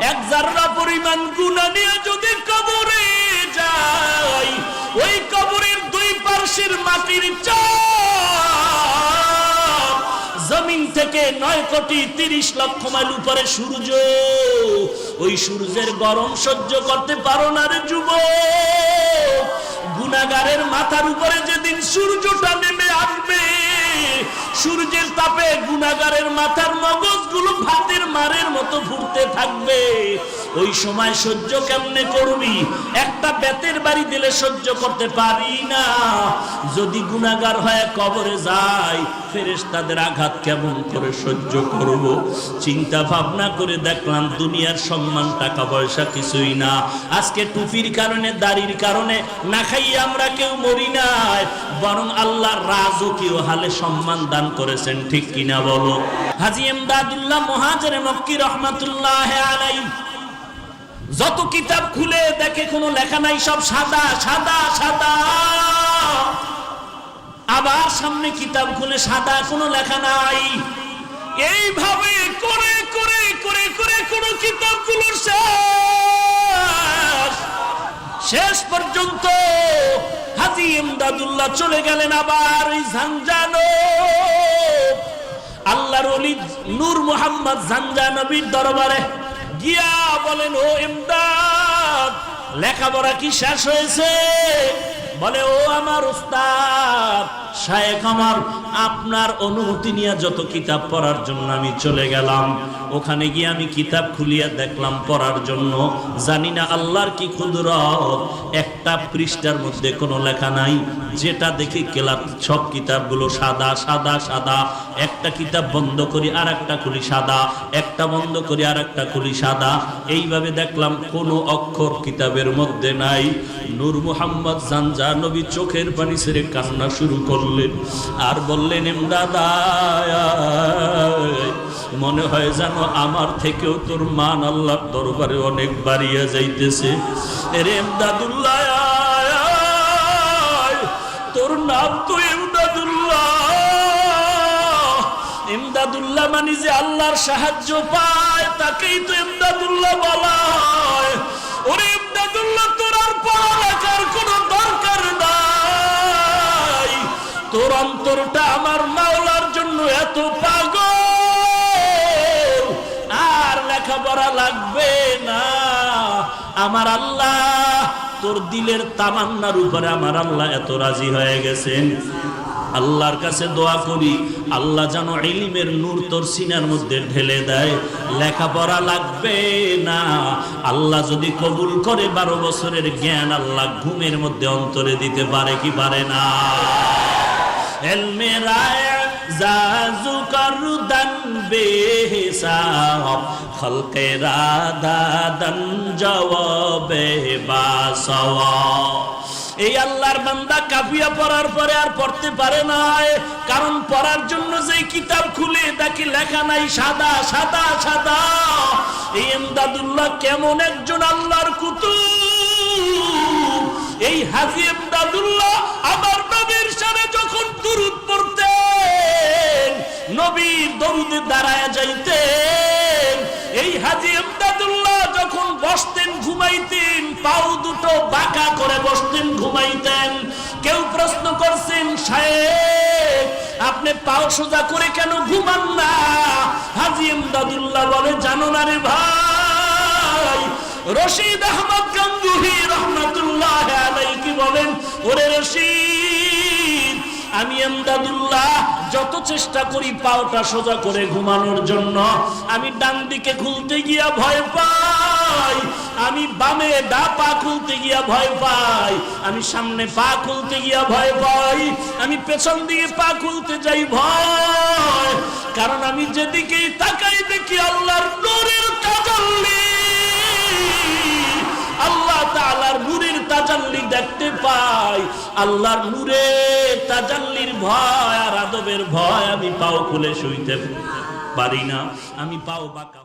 এক জাররা পরিমাণ গুনাহ নিয়ে যদি কবরে যাই, ওই কবরের দুই পার্শ্বের মাটির চাপ জমিন থেকে 9,30,00,000 মাইল উপরে সূর্য, ওই সূর্যের গরম সহ্য করতে পারো না রে যুবক। গুনাহগারের মাথার উপরে যেদিন সূর্যটা নেমে আসবে, সূর্যের তাপে গুনাহগারের মাথার মগজগুলো ভাতের মারের মতো ফুটতে থাকবে। ওই সময় সহ্য কেমনে করবি? একটা বেতের বাড়ি দিলে সহ্য করতে পারি না। যদি গুনাহগার হয়ে কবরে যায়, ফেরেশতাদের আঘাত কেমন করে সহ্য করব? চিন্তা ভাবনা করে দেখলাম দুনিয়ার সম্মান টাকা পয়সা কিছুই না। আজকে টুপির কারণে, দাড়ির কারণে না খাইয়ে আমরা কেউ মরি নাই, বরং আল্লাহ রাজকীয় হালে সম্মান দান করেছেন, ঠিক কিনা বলো? হাজী ইমদাদুল্লাহ মুহাজির মক্কি রহমাতুল্লাহ আলাইহি যত কিতাব খুলে দেখে কোনো লেখা নাই, সব সাদা সাদা সাদা। আবার সামনে কিতাব খুলে সাদা, কোনো লেখা নাই। এইভাবে করে করে করে করে কোন কিতাবগুলো শেষ পর্যন্ত হাজী ইমদাদুল্লাহ চলে গেলেন আবার ওই ঝাঞ্ঝানো আল্লাহর ওলি নূর মুহাম্মদ ঝাঞ্ঝানবীর দরবারে গিয়া বলেন, ও ইমদাদ, লেখাপড়া কি শেষ হয়েছে? বলে, ও আমার উস্তাদ শায়েখ, আমার আপনার অনুমতি নিয়ে যত কিতাব পড়ার জন্য আমি চলে গেলাম, ওখানে গিয়ে আমি কিতাব খুলিয়া দেখলাম পড়ার জন্য। জানি না আল্লাহর কি কুদরত, একটা পৃষ্ঠার মধ্যে কোনো লেখা নাই। যেটা দেখি কেলা সব কিতাবগুলো সাদা সাদা সাদা। একটা কিতাব বন্ধ করি আর একটা খুলি সাদা, একটা বন্ধ করি আর একটা খুলি সাদা। এইভাবে দেখলাম কোনো অক্ষর কিতাবের মধ্যে নাই। নূর মুহাম্মদ ঝাঞ্ঝানবী চোখের পানি ছেড়ে কান্না শুরু করলেন আর বললেন, ইমদাদ, মনে হয় জানো আমার থেকেও তোর মান আল্লাহর দরবারে অনেক বাড়িয়া যাইতেছে। রে ইমদাদুল্লাহ, তোর নাম তো ইমদাদুল্লাহ। ইমদাদুল্লাহ মানে যে আল্লাহর সাহায্য পায় তাকেই তো ইমদাদুল্লাহ বলা হয়। ওরে ইমদাদুল্লাহ, তোর আর পড়ালেখার কোনো দরকার নাই। তোর অন্তরটা আমার মাওলার জন্য এত পাগল, আর লেখাপড়া লাগবে না। আমার আল্লাহ তোর দিলের তামান্নার উপরে আমার আল্লাহ এত রাজি হয়ে গেছেন। আল্লাহর কাছে দোয়া করি, আল্লাহ যেন ইলমের নূর তোর সিনার মধ্যে ঢেলে দেয়। লেখাপড়া লাগবে না। আল্লাহ যদি কবুল করে 12 বছরের জ্ঞান আল্লাহ ঘুমের মধ্যে অন্তরে দিতে পারে কি পারে না? ইলমে রায় জাজু করদান বেহিসাব, খলকে রাদাদান জওয়াবে বাসওয়াব। এই আল্লাহর বান্দা কাফিয়া পড়ার পরে আর পড়তে পারে না, কারণ পড়ার জন্য যে কিতাব খুলে দেখি লেখা নাই সাদা সাদা সাদা। এই ইমদাদুল্লাহ কেমন একজন আল্লাহর কুতুব! এই হাজী ইমদাদুল্লাহ আমার নবীর শানে যখন দুরূদ পড়তেন, নবীর দরুদে দাঁড়ায় যাইতেন। এই হাজী ইমদাদুল্লাহ যখন বসতেন ঘুমাইতেন, পাও দুটো বাঁকা করে বসতেন ঘুমাইতেন। কেউ প্রশ্ন করছেন, শায়েখ আপনি পাও সোজা করে কেন ঘুমান না? হাজী ইমদাদুল্লাহ বলে, জানো না রে ভাই, রশিদ আহমদ গাঙ্গুহি রহমাতুল্লাহ আলাইহি কি বলেন, ওরে রশিদ, আমি ইমদাদুল্লাহ যত চেষ্টা করি পাওটা সোজা করে ঘুমানোর জন্য, আমি ডান দিকে খুলতে গিয়া ভয় পাই, আমি বামে ডা পা খুলতে গিয়া ভয় পাই, আমি সামনে পা খুলতে গিয়া ভয় পাই, আমি পেছন দিকে পা খুলতে যাই ভয়। কারণ আমি যেদিকেই তাকাই দেখি আল্লাহর নূরের তাজাল্লি, আল্লাহ তাআলার নূরের তাজাল্লি দেখতে পাই। আল্লাহর নূরের তাজাল্লির ভয় আর আদবের ভয় আমি পাও খুলে শুইতে পারি না, আমি পাও বাঁকা।